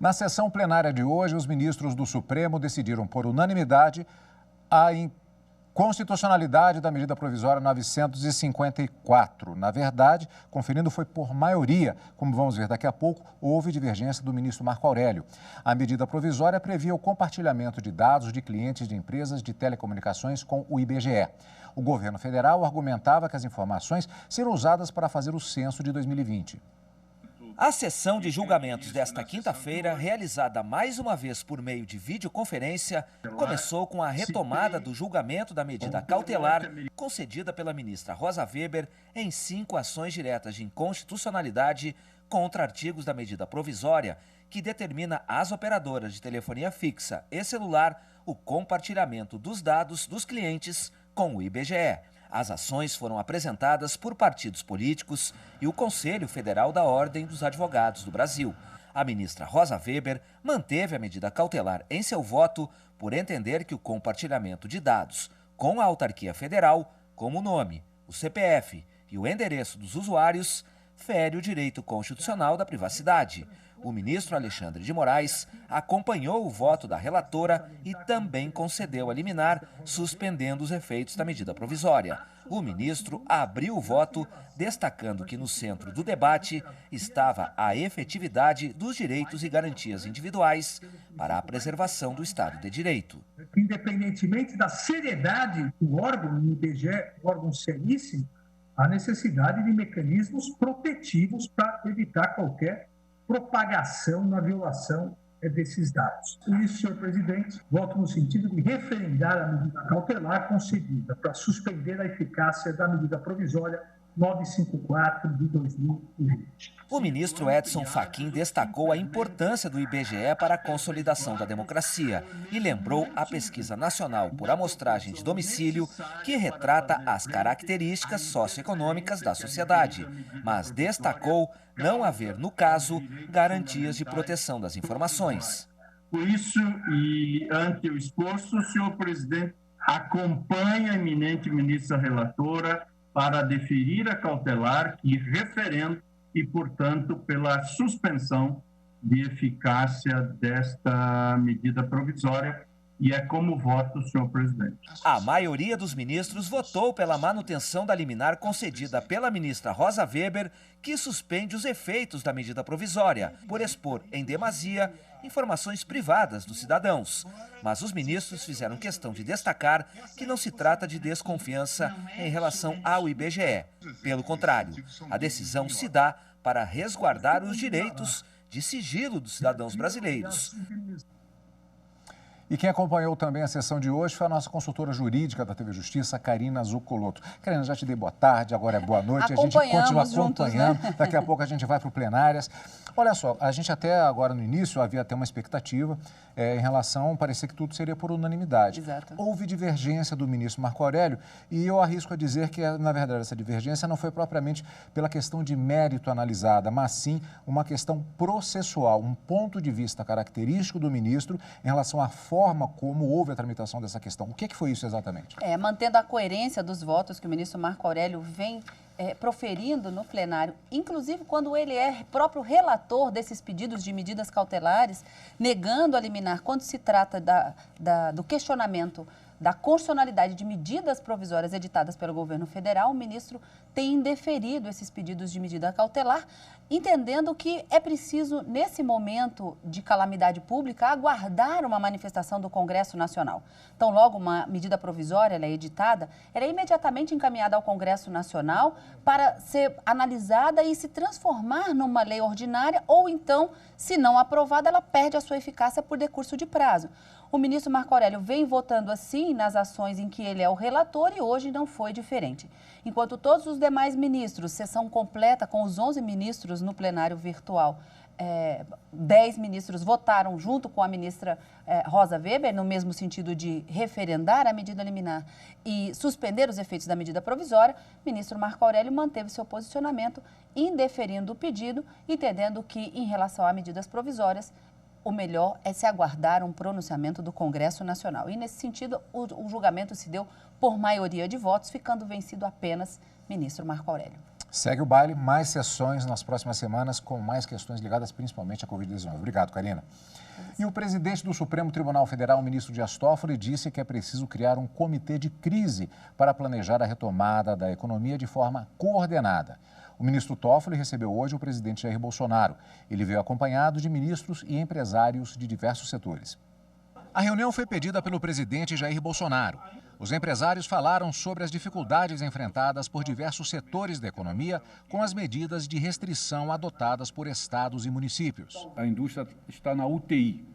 Na sessão plenária de hoje, os ministros do Supremo decidiram por unanimidade a inconstitucionalidade da medida provisória 954. Na verdade, conferindo foi por maioria. Como vamos ver daqui a pouco, houve divergência do ministro Marco Aurélio. A medida provisória previa o compartilhamento de dados de clientes de empresas de telecomunicações com o IBGE. O governo federal argumentava que as informações seriam usadas para fazer o censo de 2020. A sessão de julgamentos desta quinta-feira, realizada mais uma vez por meio de videoconferência, começou com a retomada do julgamento da medida cautelar concedida pela ministra Rosa Weber em 5 ações diretas de inconstitucionalidade contra artigos da medida provisória, que determina às operadoras de telefonia fixa e celular o compartilhamento dos dados dos clientes com o IBGE. As ações foram apresentadas por partidos políticos e o Conselho Federal da Ordem dos Advogados do Brasil. A ministra Rosa Weber manteve a medida cautelar em seu voto por entender que o compartilhamento de dados com a autarquia federal, como o nome, o CPF e o endereço dos usuários, fere o direito constitucional da privacidade. O ministro Alexandre de Moraes acompanhou o voto da relatora e também concedeu a liminar, suspendendo os efeitos da medida provisória. O ministro abriu o voto, destacando que no centro do debate estava a efetividade dos direitos e garantias individuais para a preservação do Estado de Direito. Independentemente da seriedade do órgão, o IBGE, órgão seríssimo, a necessidade de mecanismos protetivos para evitar qualquer propagação na violação desses dados. Por isso, senhor presidente, voto no sentido de referendar a medida cautelar concedida para suspender a eficácia da medida provisória 954 de 2020. O ministro Edson Fachin destacou a importância do IBGE para a consolidação da democracia e lembrou a pesquisa nacional por amostragem de domicílio, que retrata as características socioeconômicas da sociedade, mas destacou não haver, no caso, garantias de proteção das informações. Por isso, e ante o exposto, o senhor presidente acompanha a eminente ministra relatora para deferir a cautelar e referendo e, portanto, pela suspensão de eficácia desta medida provisória. E é como voto, senhor presidente. A maioria dos ministros votou pela manutenção da liminar concedida pela ministra Rosa Weber, que suspende os efeitos da medida provisória, por expor em demasia informações privadas dos cidadãos. Mas os ministros fizeram questão de destacar que não se trata de desconfiança em relação ao IBGE. Pelo contrário, a decisão se dá para resguardar os direitos de sigilo dos cidadãos brasileiros. E quem acompanhou também a sessão de hoje foi a nossa consultora jurídica da TV Justiça, Karina Zuccoloto. Karina, já te dei boa tarde, agora é boa noite. A gente continua acompanhando. Juntos, né? Daqui a pouco a gente vai para o plenárias. Olha só, a gente até agora no início havia até uma expectativa em relação, parecia que tudo seria por unanimidade. Exato. Houve divergência do ministro Marco Aurélio e eu arrisco a dizer que, na verdade, essa divergência não foi propriamente pela questão de mérito analisada, mas sim uma questão processual, um ponto de vista característico do ministro em relação à forma como houve a tramitação dessa questão. O que foi isso exatamente? Mantendo a coerência dos votos que o ministro Marco Aurélio vem proferindo no plenário, inclusive quando ele é próprio relator desses pedidos de medidas cautelares, negando a liminar quando se trata do questionamento da constitucionalidade de medidas provisórias editadas pelo governo federal, o ministro tem indeferido esses pedidos de medida cautelar, entendendo que é preciso, nesse momento de calamidade pública, aguardar uma manifestação do Congresso Nacional. Então, logo uma medida provisória ela é editada, ela é imediatamente encaminhada ao Congresso Nacional para ser analisada e se transformar numa lei ordinária ou então, se não aprovada, ela perde a sua eficácia por decurso de prazo. O ministro Marco Aurélio vem votando assim nas ações em que ele é o relator e hoje não foi diferente. Enquanto todos os demais ministros, sessão completa com os 11 ministros no plenário virtual, 10 ministros votaram junto com a ministra Rosa Weber, no mesmo sentido de referendar a medida liminar e suspender os efeitos da medida provisória, o ministro Marco Aurélio manteve seu posicionamento, indeferindo o pedido, entendendo que, em relação a medidas provisórias, o melhor é se aguardar um pronunciamento do Congresso Nacional. E, nesse sentido, o julgamento se deu por maioria de votos, ficando vencido apenas ministro Marco Aurélio. Segue o baile, mais sessões nas próximas semanas com mais questões ligadas principalmente à Covid-19. Obrigado, Karina. E o presidente do Supremo Tribunal Federal, o ministro Dias Toffoli, disse que é preciso criar um comitê de crise para planejar a retomada da economia de forma coordenada. O ministro Toffoli recebeu hoje o presidente Jair Bolsonaro. Ele veio acompanhado de ministros e empresários de diversos setores. A reunião foi pedida pelo presidente Jair Bolsonaro. Os empresários falaram sobre as dificuldades enfrentadas por diversos setores da economia com as medidas de restrição adotadas por estados e municípios. A indústria está na UTI,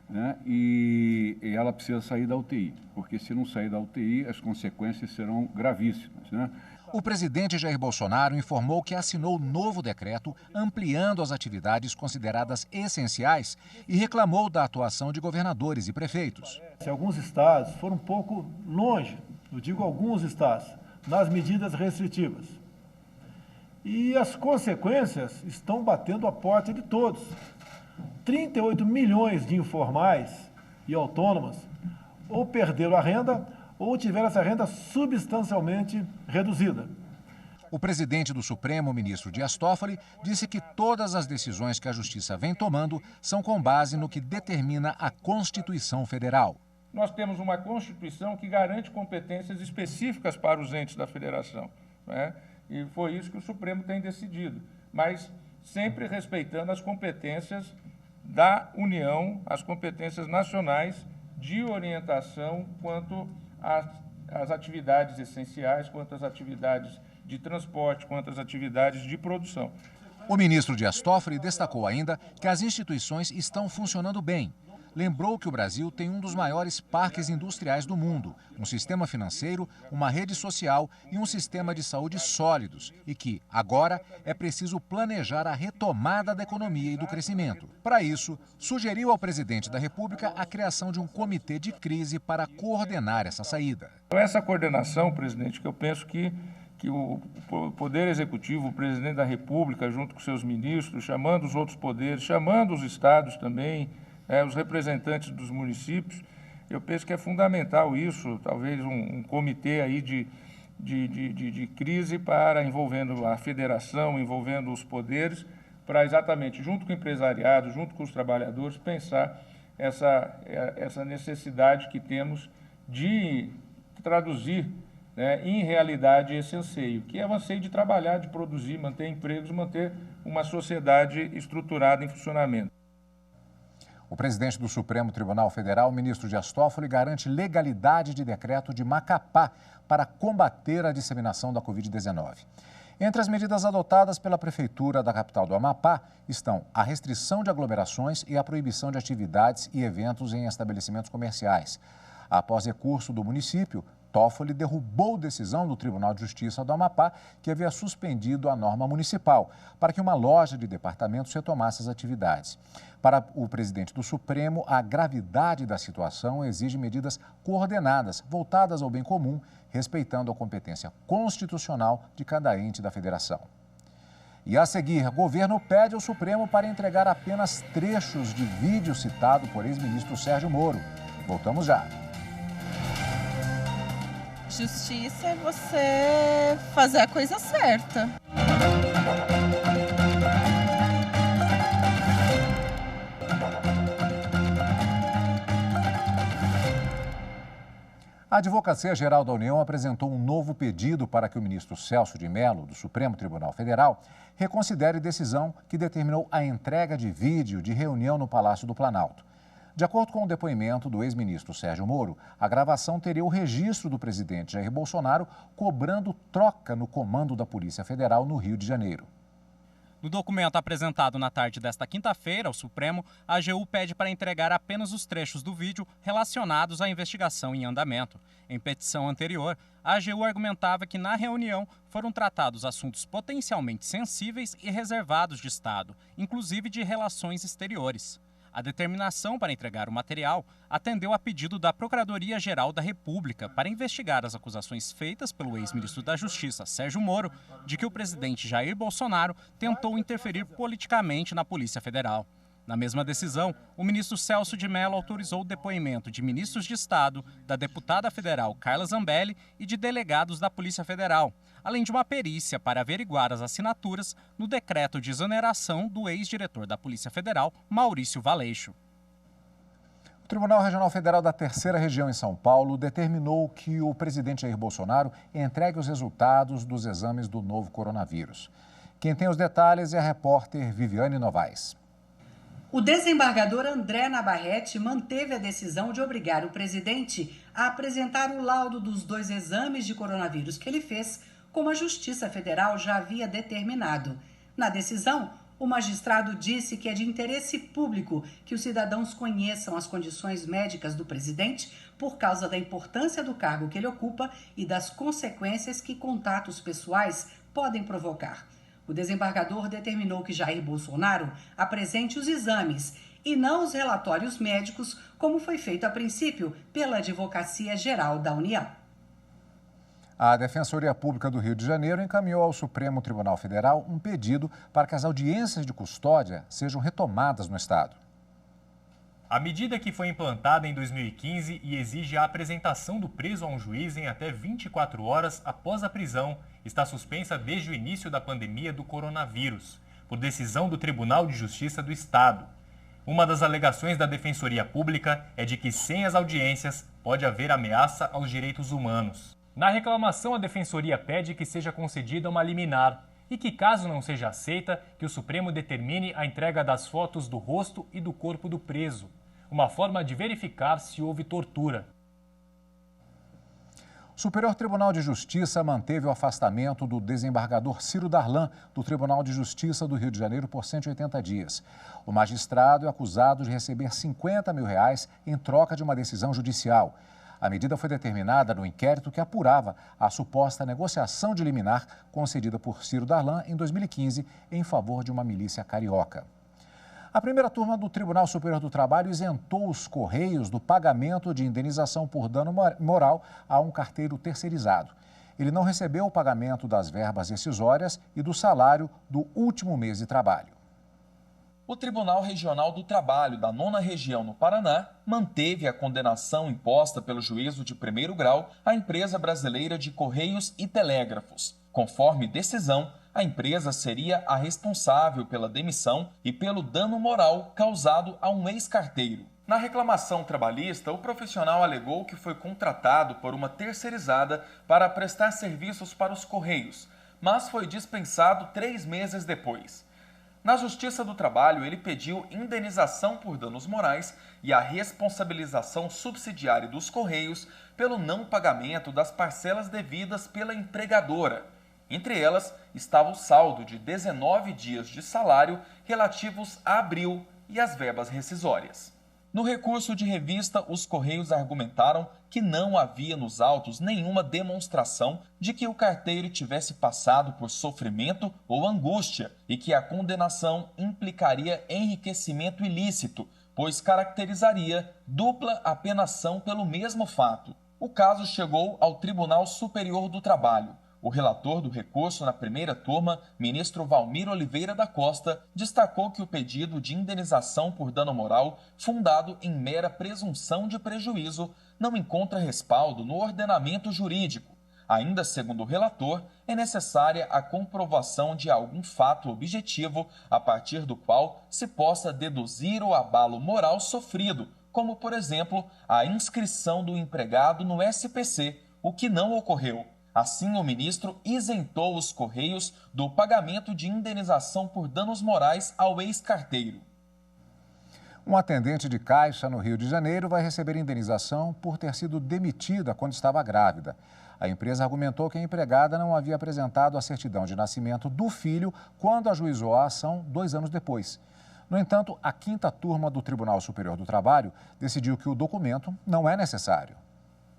né? E ela precisa sair da UTI, porque se não sair da UTI, as consequências serão gravíssimas, né? O presidente Jair Bolsonaro informou que assinou novo decreto ampliando as atividades consideradas essenciais e reclamou da atuação de governadores e prefeitos. Alguns estados foram um pouco longe, eu digo alguns estados, nas medidas restritivas. E as consequências estão batendo a porta de todos. 38 milhões de informais e autônomos ou perderam a renda ou tiveram essa renda substancialmente reduzida. O presidente do Supremo, ministro Dias Toffoli, disse que todas as decisões que a Justiça vem tomando são com base no que determina a Constituição Federal. Nós temos uma Constituição que garante competências específicas para os entes da Federação, né? E foi isso que o Supremo tem decidido, mas sempre respeitando as competências da União, as competências nacionais de orientação quanto às atividades essenciais, quanto às atividades de transporte, quanto às atividades de produção. O ministro Dias Toffoli destacou ainda que as instituições estão funcionando bem. Lembrou que o Brasil tem um dos maiores parques industriais do mundo, um sistema financeiro, uma rede social e um sistema de saúde sólidos e que, agora, é preciso planejar a retomada da economia e do crescimento. Para isso, sugeriu ao presidente da República a criação de um comitê de crise para coordenar essa saída. Essa coordenação, presidente, que eu penso que o Poder Executivo, o presidente da República, junto com seus ministros, chamando os outros poderes, chamando os estados também, os representantes dos municípios, eu penso que é fundamental isso, talvez um comitê aí de crise para envolvendo a federação, envolvendo os poderes, para exatamente, junto com o empresariado, junto com os trabalhadores, pensar essa necessidade que temos de traduzir, né, em realidade esse anseio, que é o anseio de trabalhar, de produzir, manter empregos, manter uma sociedade estruturada em funcionamento. O presidente do Supremo Tribunal Federal, ministro Dias Toffoli, garante legalidade de decreto de Macapá para combater a disseminação da Covid-19. Entre as medidas adotadas pela Prefeitura da capital do Amapá estão a restrição de aglomerações e a proibição de atividades e eventos em estabelecimentos comerciais. Após recurso do município, Toffoli derrubou decisão do Tribunal de Justiça do Amapá, que havia suspendido a norma municipal, para que uma loja de departamentos retomasse as atividades. Para o presidente do Supremo, a gravidade da situação exige medidas coordenadas, voltadas ao bem comum, respeitando a competência constitucional de cada ente da federação. E a seguir, o governo pede ao Supremo para entregar apenas trechos de vídeo citado por ex-ministro Sérgio Moro. Voltamos já. Justiça é você fazer a coisa certa. A Advocacia Geral da União apresentou um novo pedido para que o ministro Celso de Mello, do Supremo Tribunal Federal, reconsidere decisão que determinou a entrega de vídeo de reunião no Palácio do Planalto. De acordo com o depoimento do ex-ministro Sérgio Moro, a gravação teria o registro do presidente Jair Bolsonaro cobrando troca no comando da Polícia Federal no Rio de Janeiro. No documento apresentado na tarde desta quinta-feira ao Supremo, a AGU pede para entregar apenas os trechos do vídeo relacionados à investigação em andamento. Em petição anterior, a AGU argumentava que na reunião foram tratados assuntos potencialmente sensíveis e reservados de Estado, inclusive de relações exteriores. A determinação para entregar o material atendeu a pedido da Procuradoria-Geral da República para investigar as acusações feitas pelo ex-ministro da Justiça, Sérgio Moro, de que o presidente Jair Bolsonaro tentou interferir politicamente na Polícia Federal. Na mesma decisão, o ministro Celso de Mello autorizou o depoimento de ministros de Estado, da deputada federal Carla Zambelli e de delegados da Polícia Federal, além de uma perícia para averiguar as assinaturas no decreto de exoneração do ex-diretor da Polícia Federal, Maurício Valeixo. O Tribunal Regional Federal da Terceira Região em São Paulo determinou que o presidente Jair Bolsonaro entregue os resultados dos exames do novo coronavírus. Quem tem os detalhes é a repórter Viviane Novaes. O desembargador André Navarrete manteve a decisão de obrigar o presidente a apresentar o laudo dos 2 exames de coronavírus que ele fez, como a Justiça Federal já havia determinado. Na decisão, o magistrado disse que é de interesse público que os cidadãos conheçam as condições médicas do presidente por causa da importância do cargo que ele ocupa e das consequências que contatos pessoais podem provocar. O desembargador determinou que Jair Bolsonaro apresente os exames e não os relatórios médicos, como foi feito a princípio pela Advocacia Geral da União. A Defensoria Pública do Rio de Janeiro encaminhou ao Supremo Tribunal Federal um pedido para que as audiências de custódia sejam retomadas no Estado. A medida, que foi implantada em 2015 e exige a apresentação do preso a um juiz em até 24 horas após a prisão, está suspensa desde o início da pandemia do coronavírus, por decisão do Tribunal de Justiça do Estado. Uma das alegações da Defensoria Pública é de que, sem as audiências, pode haver ameaça aos direitos humanos. Na reclamação, a Defensoria pede que seja concedida uma liminar e que, caso não seja aceita, que o Supremo determine a entrega das fotos do rosto e do corpo do preso, uma forma de verificar se houve tortura. O Superior Tribunal de Justiça manteve o afastamento do desembargador Ciro Darlan do Tribunal de Justiça do Rio de Janeiro por 180 dias. O magistrado é acusado de receber R$50 mil em troca de uma decisão judicial. A medida foi determinada no inquérito que apurava a suposta negociação de liminar concedida por Ciro Darlan em 2015 em favor de uma milícia carioca. A primeira turma do Tribunal Superior do Trabalho isentou os Correios do pagamento de indenização por dano moral a um carteiro terceirizado. Ele não recebeu o pagamento das verbas rescisórias e do salário do último mês de trabalho. O Tribunal Regional do Trabalho da 9ª Região no Paraná manteve a condenação imposta pelo juízo de primeiro grau à empresa brasileira de Correios e Telégrafos. Conforme decisão, a empresa seria a responsável pela demissão e pelo dano moral causado a um ex-carteiro. Na reclamação trabalhista, o profissional alegou que foi contratado por uma terceirizada para prestar serviços para os Correios, mas foi dispensado 3 meses depois. Na Justiça do Trabalho, ele pediu indenização por danos morais e a responsabilização subsidiária dos Correios pelo não pagamento das parcelas devidas pela empregadora. Entre elas, estava o saldo de 19 dias de salário relativos a abril e as verbas rescisórias. No recurso de revista, os Correios argumentaram que não havia nos autos nenhuma demonstração de que o carteiro tivesse passado por sofrimento ou angústia e que a condenação implicaria enriquecimento ilícito, pois caracterizaria dupla apenação pelo mesmo fato. O caso chegou ao Tribunal Superior do Trabalho. O relator do recurso na primeira turma, ministro Valmir Oliveira da Costa, destacou que o pedido de indenização por dano moral, fundado em mera presunção de prejuízo, não encontra respaldo no ordenamento jurídico. Ainda segundo o relator, é necessária a comprovação de algum fato objetivo a partir do qual se possa deduzir o abalo moral sofrido, como, por exemplo, a inscrição do empregado no SPC, o que não ocorreu. Assim, o ministro isentou os Correios do pagamento de indenização por danos morais ao ex-carteiro. Um atendente de caixa no Rio de Janeiro vai receber indenização por ter sido demitida quando estava grávida. A empresa argumentou que a empregada não havia apresentado a certidão de nascimento do filho quando ajuizou a ação 2 anos depois. No entanto, a 5ª turma do Tribunal Superior do Trabalho decidiu que o documento não é necessário.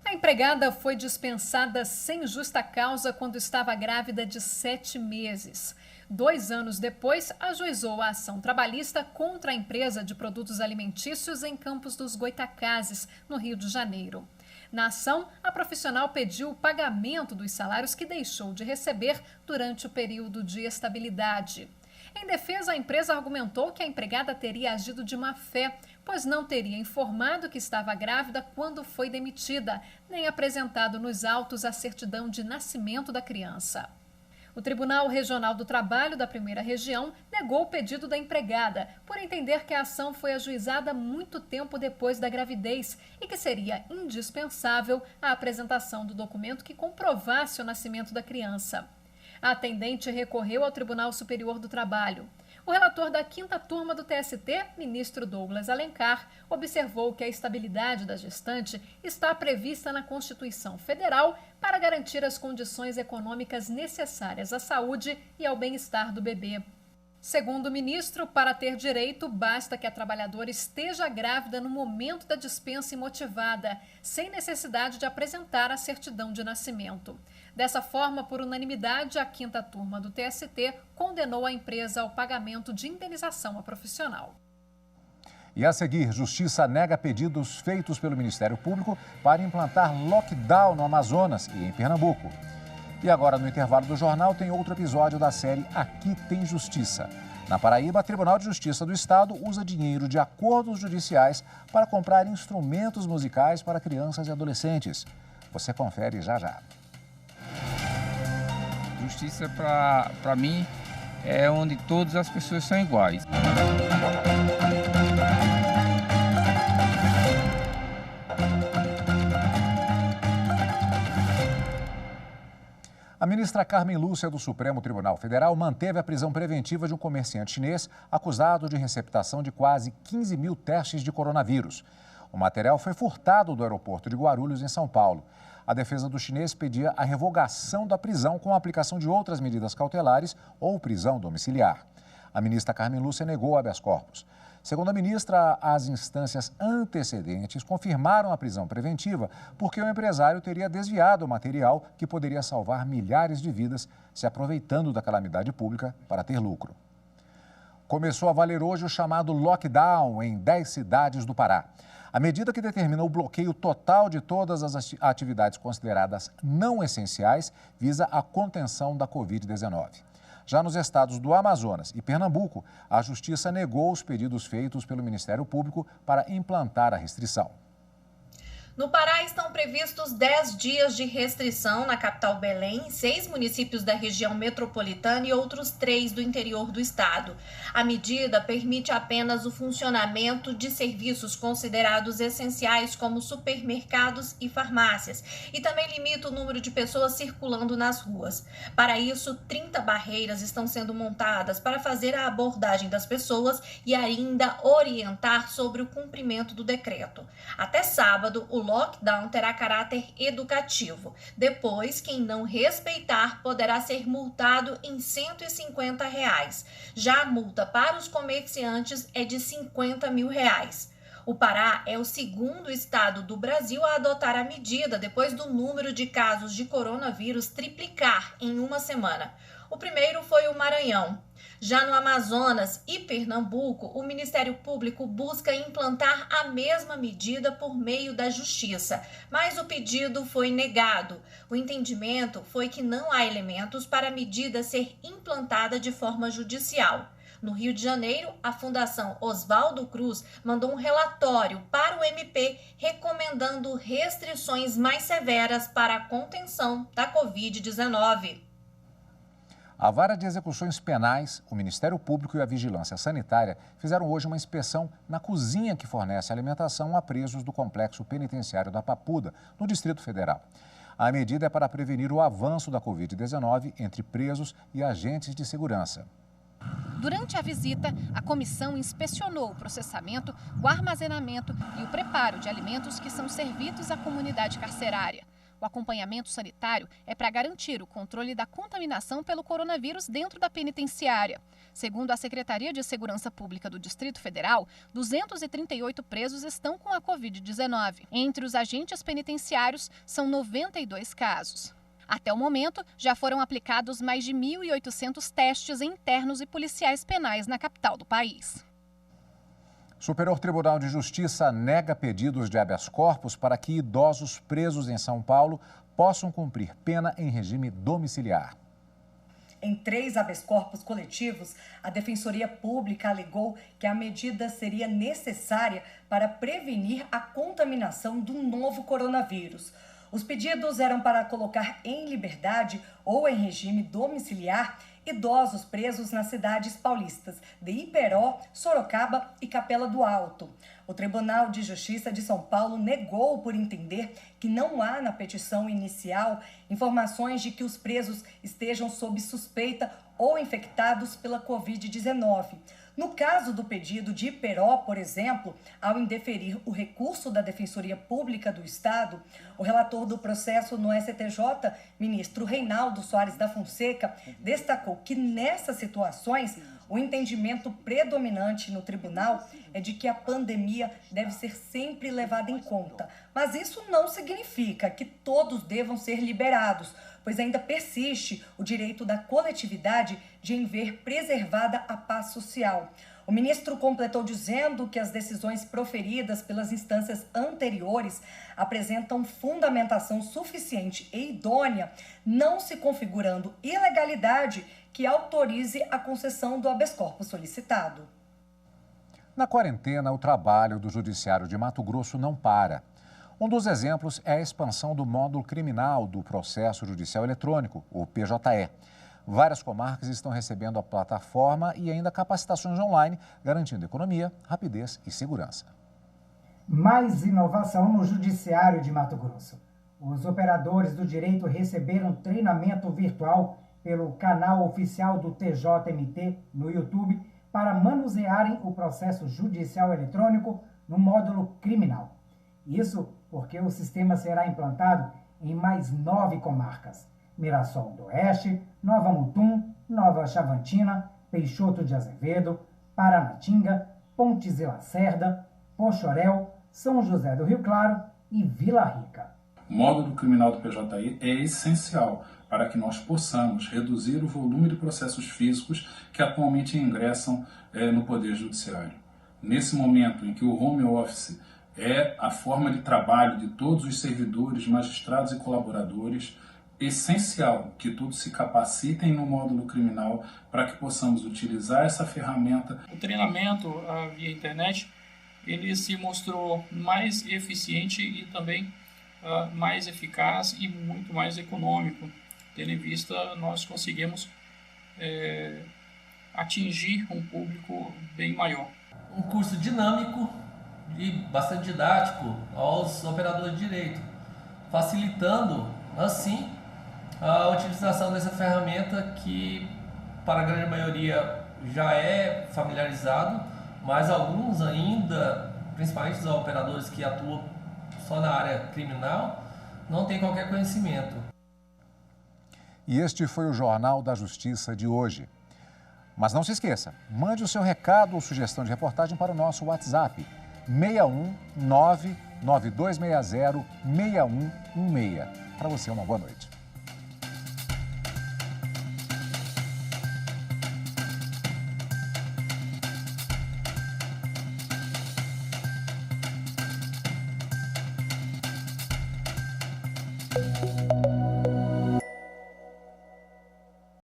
A empregada foi dispensada sem justa causa quando estava grávida de 7 meses. 2 anos depois, ajuizou a ação trabalhista contra a empresa de produtos alimentícios em Campos dos Goitacazes, no Rio de Janeiro. Na ação, a profissional pediu o pagamento dos salários que deixou de receber durante o período de estabilidade. Em defesa, a empresa argumentou que a empregada teria agido de má fé, pois não teria informado que estava grávida quando foi demitida, nem apresentado nos autos a certidão de nascimento da criança. O Tribunal Regional do Trabalho da Primeira Região negou o pedido da empregada, por entender que a ação foi ajuizada muito tempo depois da gravidez e que seria indispensável a apresentação do documento que comprovasse o nascimento da criança. A atendente recorreu ao Tribunal Superior do Trabalho. O relator da 5ª turma do TST, ministro Douglas Alencar, observou que a estabilidade da gestante está prevista na Constituição Federal para garantir as condições econômicas necessárias à saúde e ao bem-estar do bebê. Segundo o ministro, para ter direito, basta que a trabalhadora esteja grávida no momento da dispensa imotivada, sem necessidade de apresentar a certidão de nascimento. Dessa forma, por unanimidade, a 5ª turma do TST condenou a empresa ao pagamento de indenização à profissional. E a seguir, Justiça nega pedidos feitos pelo Ministério Público para implantar lockdown no Amazonas e em Pernambuco. E agora, no intervalo do jornal, tem outro episódio da série Aqui Tem Justiça. Na Paraíba, o Tribunal de Justiça do Estado usa dinheiro de acordos judiciais para comprar instrumentos musicais para crianças e adolescentes. Você confere já já. Justiça, para mim, é onde todas as pessoas são iguais. A ministra Carmen Lúcia do Supremo Tribunal Federal manteve a prisão preventiva de um comerciante chinês acusado de receptação de quase 15 mil testes de coronavírus. O material foi furtado do aeroporto de Guarulhos, em São Paulo. A defesa do chinês pedia a revogação da prisão com a aplicação de outras medidas cautelares ou prisão domiciliar. A ministra Carmen Lúcia negou habeas corpus. Segundo a ministra, as instâncias antecedentes confirmaram a prisão preventiva porque o empresário teria desviado o material que poderia salvar milhares de vidas, se aproveitando da calamidade pública para ter lucro. Começou a valer hoje o chamado lockdown em 10 cidades do Pará. A medida que determina o bloqueio total de todas as atividades consideradas não essenciais visa a contenção da Covid-19. Já nos estados do Amazonas e Pernambuco, a Justiça negou os pedidos feitos pelo Ministério Público para implantar a restrição. No Pará estão previstos 10 dias de restrição na capital Belém, 6 municípios da região metropolitana e outros 3 do interior do estado. A medida permite apenas o funcionamento de serviços considerados essenciais, como supermercados e farmácias, e também limita o número de pessoas circulando nas ruas. Para isso, 30 barreiras estão sendo montadas para fazer a abordagem das pessoas e ainda orientar sobre o cumprimento do decreto. Até sábado, o lockdown terá caráter educativo. Depois, quem não respeitar poderá ser multado em R$ 150. Já a multa para os comerciantes é de R$ 50 mil. O Pará é o segundo estado do Brasil a adotar a medida depois do número de casos de coronavírus triplicar em uma semana. O primeiro foi o Maranhão. Já no Amazonas e Pernambuco, o Ministério Público busca implantar a mesma medida por meio da Justiça, mas o pedido foi negado. O entendimento foi que não há elementos para a medida ser implantada de forma judicial. No Rio de Janeiro, a Fundação Oswaldo Cruz mandou um relatório para o MP recomendando restrições mais severas para a contenção da Covid-19. A Vara de Execuções Penais, o Ministério Público e a Vigilância Sanitária fizeram hoje uma inspeção na cozinha que fornece alimentação a presos do Complexo Penitenciário da Papuda, no Distrito Federal. A medida é para prevenir o avanço da Covid-19 entre presos e agentes de segurança. Durante a visita, a comissão inspecionou o processamento, o armazenamento e o preparo de alimentos que são servidos à comunidade carcerária. O acompanhamento sanitário é para garantir o controle da contaminação pelo coronavírus dentro da penitenciária. Segundo a Secretaria de Segurança Pública do Distrito Federal, 238 presos estão com a Covid-19. Entre os agentes penitenciários, são 92 casos. Até o momento, já foram aplicados mais de 1.800 testes internos e policiais penais na capital do país. Superior Tribunal de Justiça nega pedidos de habeas corpus para que idosos presos em São Paulo possam cumprir pena em regime domiciliar. Em 3 habeas corpus coletivos, a Defensoria Pública alegou que a medida seria necessária para prevenir a contaminação do novo coronavírus. Os pedidos eram para colocar em liberdade ou em regime domiciliar idosos presos nas cidades paulistas de Iperó, Sorocaba e Capela do Alto. O Tribunal de Justiça de São Paulo negou por entender que não há na petição inicial informações de que os presos estejam sob suspeita ou infectados pela Covid-19. No caso do pedido de Iperó, por exemplo, ao indeferir o recurso da Defensoria Pública do Estado, o relator do processo no STJ, ministro Reinaldo Soares da Fonseca, destacou que nessas situações o entendimento predominante no tribunal é de que a pandemia deve ser sempre levada em conta. Mas isso não significa que todos devam ser liberados, pois ainda persiste o direito da coletividade de em ver preservada a paz social. O ministro completou dizendo que as decisões proferidas pelas instâncias anteriores apresentam fundamentação suficiente e idônea, não se configurando ilegalidade que autorize a concessão do habeas corpus solicitado. Na quarentena, o trabalho do Judiciário de Mato Grosso não para. Um dos exemplos é a expansão do módulo criminal do Processo Judicial Eletrônico, o PJE. Várias comarcas estão recebendo a plataforma e ainda capacitações online, garantindo economia, rapidez e segurança. Mais inovação no Judiciário de Mato Grosso. Os operadores do direito receberam treinamento virtual pelo canal oficial do TJMT no YouTube para manusearem o processo judicial eletrônico no módulo criminal. Isso porque o sistema será implantado em mais 9 comarcas: Mirassol do Oeste, Nova Mutum, Nova Chavantina, Peixoto de Azevedo, Paranatinga, Pontes e Lacerda, Poxoréu, São José do Rio Claro e Vila Rica. O módulo criminal do PJE é essencial para que nós possamos reduzir o volume de processos físicos que atualmente ingressam no Poder Judiciário. Nesse momento em que o home office é a forma de trabalho de todos os servidores, magistrados e colaboradores, essencial que todos se capacitem no módulo criminal para que possamos utilizar essa ferramenta. O treinamento via internet, ele se mostrou mais eficiente e também mais eficaz e muito mais econômico. Tendo em vista, nós conseguimos atingir um público bem maior. Um curso dinâmico e bastante didático aos operadores de direito, facilitando, assim, a utilização dessa ferramenta que, para a grande maioria, já é familiarizado, mas alguns ainda, principalmente os operadores que atuam só na área criminal, não têm qualquer conhecimento. E este foi o Jornal da Justiça de hoje. Mas não se esqueça, mande o seu recado ou sugestão de reportagem para o nosso WhatsApp, 61992606116. Para você, uma boa noite. Thank you.